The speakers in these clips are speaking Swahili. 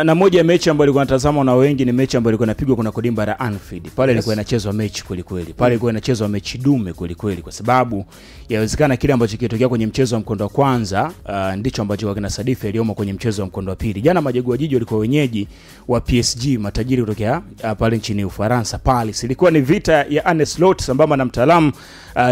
Na moja ya mechi ambayo ilikuwa natazama na wengi ni mechi ambayo ilikuwa inapigwa kuna kodimba la Anfield. Pale ilikuwa inachezwa mechi kweli kweli. Pale ilikuwa inachezwa mechi dume kweli kweli kwa sababu yawezekana kile ambacho kilitokea kwenye mchezo wa mkondo wa kwanza ndicho ambacho kinasadifu yaliyomo kwenye mchezo wa mkondo wa pili. Jana Majogoo Jiji walikuwa wenyeji wa PSG matajiri kutokea pale nchini Ufaransa Paris. Ilikuwa ni vita ya Arne Slot sambamba na mtaalamu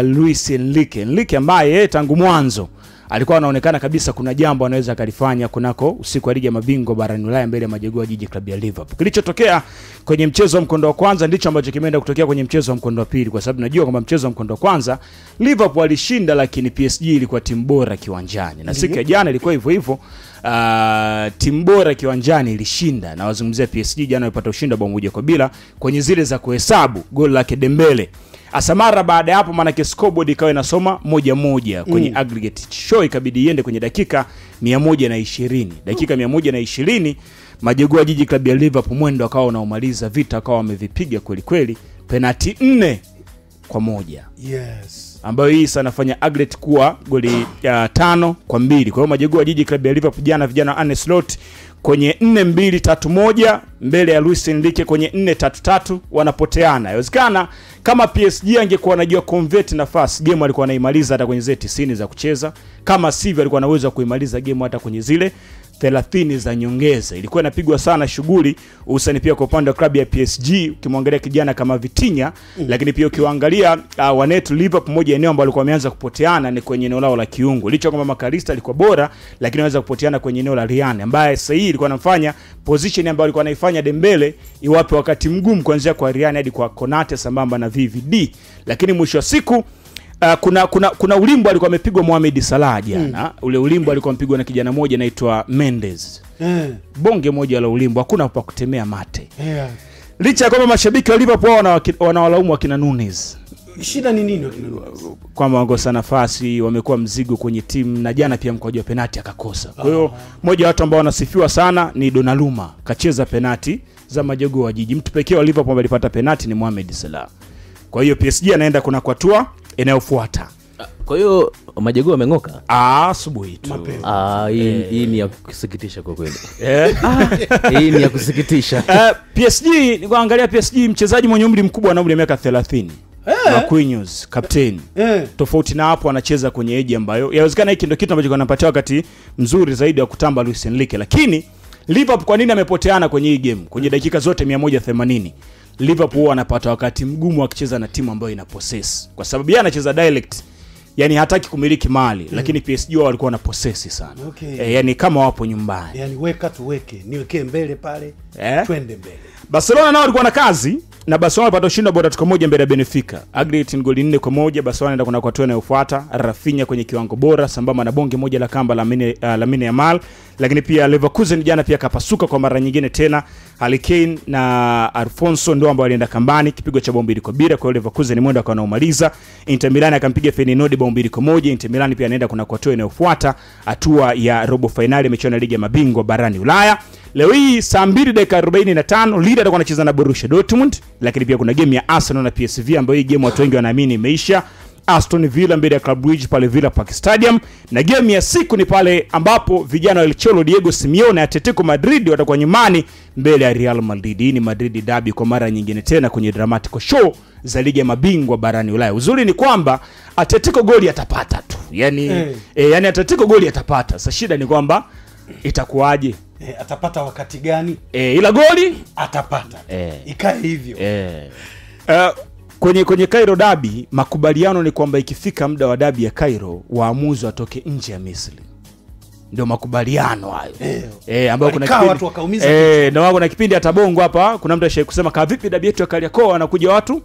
Luis Enrique. Enrique ambaye tangu mwanzo alikuwa anaonekana kabisa kuna jambo anaweza kalifanya kunako usiku wa ligi ya mabingwa barani Ulaya mbele ya Majogoo Jiji klabu ya Liverpool. Kilichotokea kwenye mchezo wa mkondo wa kwanza ndicho ambacho kimeenda kutokea kwenye mchezo wa mkondo wa pili, kwa sababu najua kwamba mchezo wa mkondo wa kwanza Liverpool alishinda, lakini PSG ilikuwa timu bora kiwanjani. Na siku ya jana ilikuwa hivyo hivyo, timu bora kiwanjani ilishinda, na wazungumzia PSG jana walipata ushindi wa 1-0 kwenye zile za kuhesabu goli lake Dembele. Asamara baada hapo maana scoreboard ikawa inasoma 1-1 kwenye aggregate show, ikabidi iende kwenye dakika 120. Dakika 120 Majogoo Jiji klabu ya Liverpool mwendo akawa unaomaliza vita, akawa wamevipiga kweli kweli penalty 4-1. Yes. Ambayo hii sana nafanya aggregate kuwa goli 5-2. Kwa hiyo Majogoo Jiji klabu ya Liverpool jana vijana Arne Slot kwenye 4-2-3-1 mbele ya Luis Enrique kwenye 4-3-3 wanapoteana. Yawezekana kama PSG angekuwa anajua convert nafasi, game alikuwa anaimaliza hata kwenye zile 90 za kucheza. Kama sivyo alikuwa anaweza kuimaliza game hata kwenye zile 30 za nyongeza. Ilikuwa inapigwa sana shughuli usani pia kwa upande wa klabu ya PSG, ukimwangalia kijana kama Vitinha, lakini pia ukiangalia wanetu Liverpool moja eneo ambalo walikuwa wameanza kupoteana ni kwenye eneo lao la kiungo. Licha kwamba Makalista alikuwa bora, lakini anaweza kupoteana kwenye eneo la Rian, ambaye sasa hii ilikuwa anafanya position ambayo alikuwa anaifanya Dembele iwape wakati mgumu kuanzia kwa Rian hadi kwa Konate sambamba na VVD. Lakini mwisho wa siku kuna ulimbo alikuwa amepigwa Mohamed Salah jana. Ule ulimbo alikuwa amepigwa na kijana mmoja anaitwa Mendes. Bonge moja la ulimbo, hakuna pa kutemea mate. Licha kwamba mashabiki wa Liverpool wanawalaumu wakina Nunes. Shida ni nini wakina Nunes? Kwamba wangosa nafasi, wamekuwa mzigo kwenye timu, na jana pia mkwaju wa penalti akakosa. Kwa hiyo mmoja wa watu ambao wanasifiwa sana ni Donnarumma, kacheza penalti za Majogoo Jiji. Mtu pekee wa Liverpool ambaye alipata penalti ni Mohamed Salah. kwa hiyo PSG anaenda kuna kwa hatua inayofuata. Kwa hiyo Majogoo amengoka asubuhi tu. Hii ni ya kusikitisha kwa kweli. Hii ni ya kusikitisha. PSG, nikuangalia PSG mchezaji mwenye umri mkubwa na umri wa miaka 30. Marquinhos captain. Tofauti na hapo anacheza kwenye age ambayo yawezekana hiki ndio kitu ambacho anapatia wakati mzuri zaidi wa kutamba Luis Enrique. Lakini Liverpool kwa nini amepoteana kwenye hii game? Kwenye dakika zote 180 Liverpool anapata wakati mgumu akicheza na timu ambayo ina possess. Kwa sababu yeye anacheza direct, yani hataki kumiliki mali, lakini PSG wao walikuwa wana possess sana. Yani kama wapo nyumbani. Yani weka tuweke, niweke mbele pale, twende mbele. Barcelona nao walikuwa na kazi, na Barcelona walipata ushindi bora tuko moja mbele ya Benfica. Aggregate ni goli 4-1. Barcelona anaenda kuna kwa hatua inayofuata. Rafinha kwenye kiwango bora sambamba na bonge moja la kamba la Lamine Yamal. Lakini pia Leverkusen jana pia kapasuka kwa mara nyingine tena. Harry Kane na Alfonso ndio ambao walienda kambani, kipigo cha bomba 2-0. Kwa Leverkusen ni mwendo akaomaliza. Inter Milan akampiga Feyenoord bomba 1. Inter Milan pia anaenda kuna kwa hatua inayofuata, hatua ya robo finali michuano ya ligi ya mabingwa barani Ulaya. Leo hii saa 2:45 Lille atakuwa anacheza na Borussia Dortmund. Lakini pia kuna game ya Arsenal na PSV ambayo hii game watu wengi wanaamini imeisha. Aston Villa mbele ya Club Brugge pale Villa Park Stadium. Na game ya siku ni pale ambapo vijana wa El Cholo Diego Simeone na Atletico Madrid watakuwa nyumbani mbele ya Real Madrid. Hii ni Madrid derby kwa mara nyingine tena kwenye dramatical show za ligi ya mabingwa barani Ulaya. Uzuri ni kwamba Atletico goli atapata tu. Yani Atletico goli atapata. Sasa shida ni kwamba itakuwaje? Atapata wakati gani? Ila goli atapata. Ikae hivyo. Kwenye Cairo derby makubaliano ni kwamba ikifika muda wa derby ya Cairo waamuzi watoke nje ya Misri. Ndio makubaliano hayo. Ambao kuna kipindi watu wakaumiza. Na wao kuna kipindi atabongo hapa, kuna mtu ashaye kusema ka vipi derby yetu ya Kariakoo anakuja watu.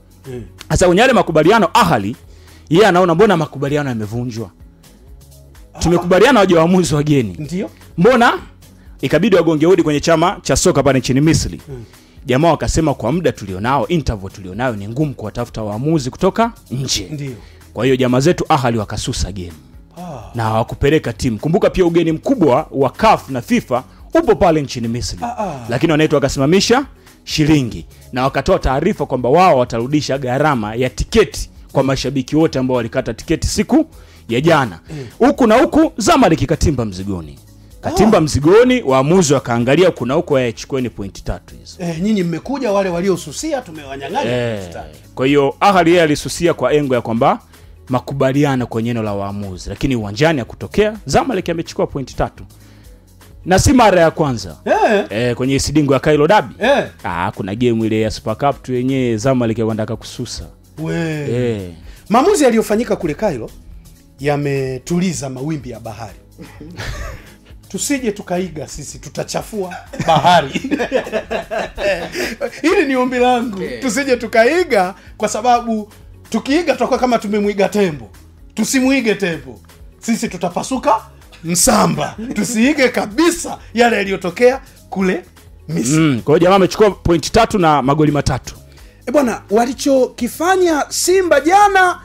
Sasa kwenye yale makubaliano Ahali yeye anaona mbona makubaliano yamevunjwa. Tumekubaliana waje waamuzi wageni. Ndio. Mbona ikabidi wagonge hodi kwenye chama cha soka pale nchini Misri. Jamaa wakasema kwa muda tulionao, interval tulionao ni ngumu kuwatafuta waamuzi kutoka nje. Ndio. Kwa hiyo jamaa zetu Ahali wakasusa game. Na hawakupeleka timu. Kumbuka pia ugeni mkubwa wa CAF na FIFA upo pale nchini Misri. Lakini wanaitwa wakasimamisha shilingi na wakatoa taarifa kwamba wao watarudisha gharama ya tiketi kwa mashabiki wote ambao walikata tiketi siku ya jana. Huku na huku Zamalek ikatimba mzigoni. Katimba mzigoni, waamuzi wakaangalia kuna huko chukueni pointi 3 hizo. Nyinyi mmekuja, wale waliosusia tumewanyang'anya pointi 3. Kwa hiyo Ahali yeye alisusia kwa engo ya kwamba makubaliano kwenye eneo la waamuzi, lakini uwanjani hakutokea. Zamalek amechukua pointi 3. Na si mara ya kwanza. Kwenye sidingo ya Kailo Derby. Kuna game ile ya Super Cup tu yenyewe Zamalek wanataka kususa. Maamuzi yaliyofanyika kule Kailo yametuliza mawimbi ya bahari. Tusije tukaiga sisi, tutachafua bahari. Hili ni ombi langu. Tusije tukaiga, kwa sababu tukiiga tutakuwa kama tumemwiga tembo. Tusimuige tembo. Sisi tutapasuka msamba. Tusiige kabisa yale yaliyotokea kule Misri. Kwa hiyo jamaa amechukua pointi 3 na magoli 3. Bwana, walichokifanya Simba jana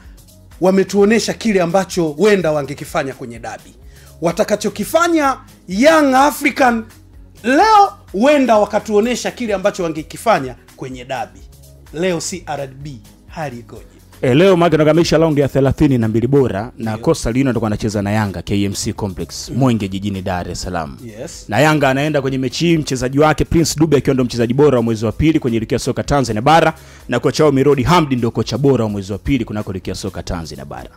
wametuonesha kile ambacho wenda wangekifanya kwenye dabi. Watakachokifanya Young African leo wenda wakatuonesha kile ambacho wangekifanya kwenye dabi. Leo CRDB hali ikoje? Leo maganaganisha raundi ya 32 bora na Coastal Union ndio anacheza na Yanga KMC Complex Mwenge jijini Dar es Salaam. Na Yanga anaenda kwenye mechi hii, mchezaji wake Prince Dube akiwa ndo mchezaji bora wa mwezi wa pili kwenye ligi ya soka Tanzania bara, na kocha wao Mirodi Hamdi ndio kocha bora wa mwezi wa pili kunako ligi ya soka Tanzania bara.